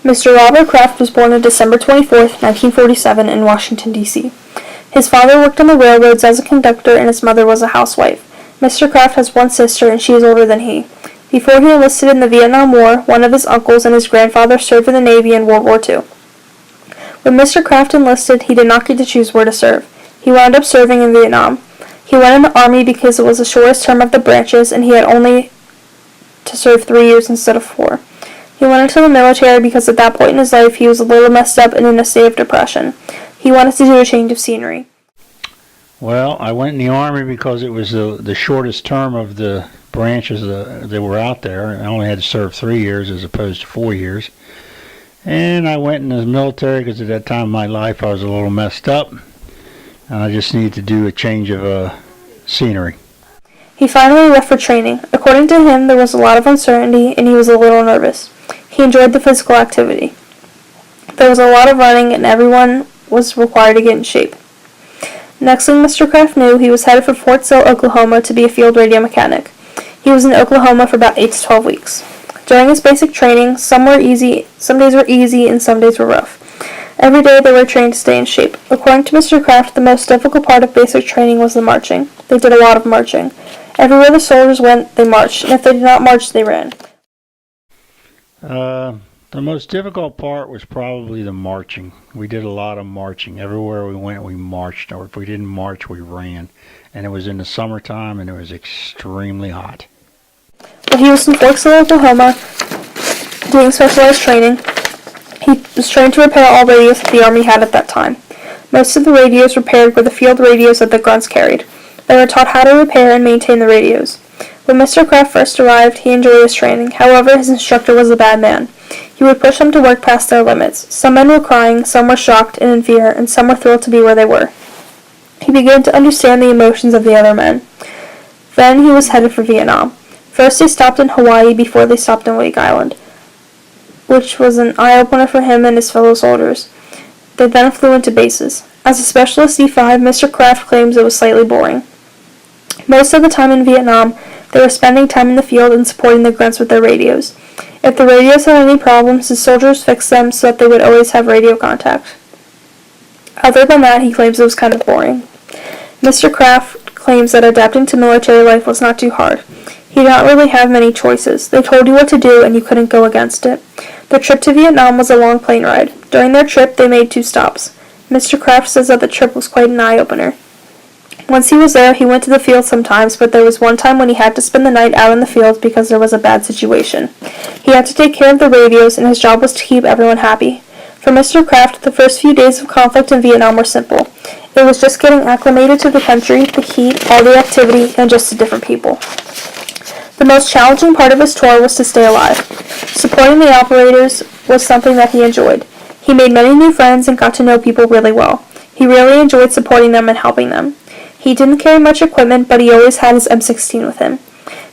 Mr. Robert Kraft was born on December 24th, 1947 in Washington, D.C. His father worked on the railroads as a conductor and his mother was a housewife. Mr. Kraft has one sister and she is older than he. Before he enlisted in the Vietnam War, one of his uncles and his grandfather served in the Navy in World War II. When Mr. Kraft enlisted, he did not get to choose where to serve. He wound up serving in Vietnam. He went in the Army because it was the shortest term of the branches and he had only to serve 3 years instead of 4. He went into the military because at that point in his life he was a little messed up and in a state of depression. He wanted to do a change of scenery. Well, I went in the Army because it was the shortest term of the branches that were out there. I only had to serve 3 years as opposed to 4 years. And I went in the military because at that time of my life I was a little messed up. And I just needed to do a change of scenery. He finally left for training. According to him, there was a lot of uncertainty and he was a little nervous. He enjoyed the physical activity. There was a lot of running and everyone was required to get in shape. Next thing Mr. Kraft knew, he was headed for Fort Sill, Oklahoma to be a field radio mechanic. He was in Oklahoma for about 8 to 12 weeks. During his basic training, some days were easy and some days were rough. Every day they were trained to stay in shape. According to Mr. Kraft, the most difficult part of basic training was the marching. They did a lot of marching. Everywhere the soldiers went, they marched, and if they did not march, they ran. The most difficult part was probably the marching. We did a lot of marching. Everywhere we went, we marched, or if we didn't march, we ran. And it was in the summertime, and it was extremely hot. When he was in Fort Sill, Oklahoma, doing specialized training, he was trained to repair all radios that the Army had at that time. Most of the radios repaired were the field radios that the grunts carried. They were taught how to repair and maintain the radios. When Mr. Kraft first arrived, he enjoyed his training. However, his instructor was a bad man. He would push them to work past their limits. Some men were crying, some were shocked and in fear, and some were thrilled to be where they were. He began to understand the emotions of the other men. Then he was headed for Vietnam. First they stopped in Hawaii before they stopped in Wake Island, which was an eye-opener for him and his fellow soldiers. They then flew into bases. As a Specialist E5, Mr. Kraft claims it was slightly boring. Most of the time in Vietnam, they were spending time in the field and supporting the grunts with their radios. If the radios had any problems, the soldiers fixed them so that they would always have radio contact. Other than that, he claims it was kind of boring. Mr. Kraft claims that adapting to military life was not too hard. He did not really have many choices. They told you what to do and you couldn't go against it. The trip to Vietnam was a long plane ride. During their trip, they made 2 stops. Mr. Kraft says that the trip was quite an eye-opener. Once he was there, he went to the field sometimes, but there was one time when he had to spend the night out in the field because there was a bad situation. He had to take care of the radios, and his job was to keep everyone happy. For Mr. Kraft, the first few days of conflict in Vietnam were simple. It was just getting acclimated to the country, the heat, all the activity, and just to different people. The most challenging part of his tour was to stay alive. Supporting the operators was something that he enjoyed. He made many new friends and got to know people really well. He really enjoyed supporting them and helping them. He didn't carry much equipment, but he always had his M16 with him.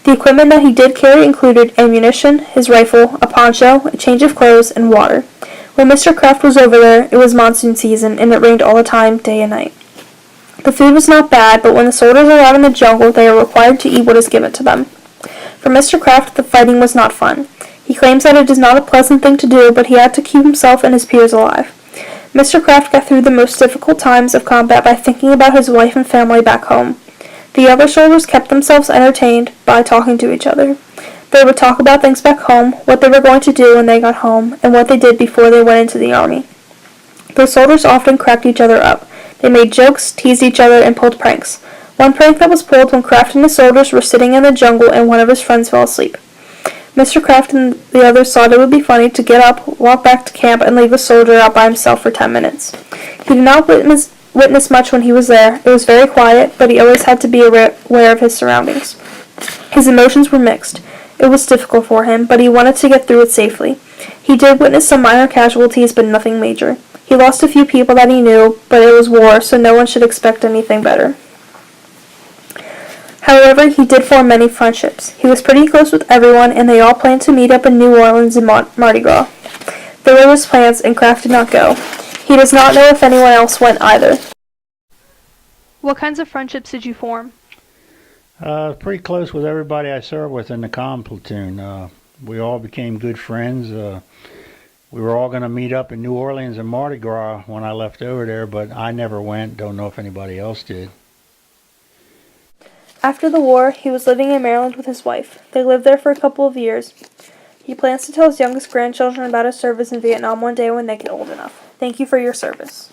The equipment that he did carry included ammunition, his rifle, a poncho, a change of clothes, and water. When Mr. Kraft was over there, it was monsoon season, and it rained all the time, day and night. The food was not bad, but when the soldiers are out in the jungle, they are required to eat what is given to them. For Mr. Kraft, the fighting was not fun. He claims that it is not a pleasant thing to do, but he had to keep himself and his peers alive. Mr. Kraft got through the most difficult times of combat by thinking about his wife and family back home. The other soldiers kept themselves entertained by talking to each other. They would talk about things back home, what they were going to do when they got home, and what they did before they went into the army. The soldiers often cracked each other up. They made jokes, teased each other, and pulled pranks. One prank that was pulled when Kraft and his soldiers were sitting in the jungle and one of his friends fell asleep. Mr. Kraft and the others thought it would be funny to get up, walk back to camp, and leave a soldier out by himself for 10 minutes. He did not witness much when he was there. It was very quiet, but he always had to be aware of his surroundings. His emotions were mixed. It was difficult for him, but he wanted to get through it safely. He did witness some minor casualties, but nothing major. He lost a few people that he knew, but it was war, so no one should expect anything better. However, he did form many friendships. He was pretty close with everyone, and they all planned to meet up in New Orleans in Mardi Gras. There were his plans, and Kraft did not go. He does not know if anyone else went either. What kinds of friendships did you form? Pretty close with everybody I served with in the comm platoon. We all became good friends. We were all going to meet up in New Orleans and Mardi Gras when I left over there, but I never went. Don't know if anybody else did. After the war, he was living in Maryland with his wife. They lived there for a couple of years. He plans to tell his youngest grandchildren about his service in Vietnam one day when they get old enough. Thank you for your service.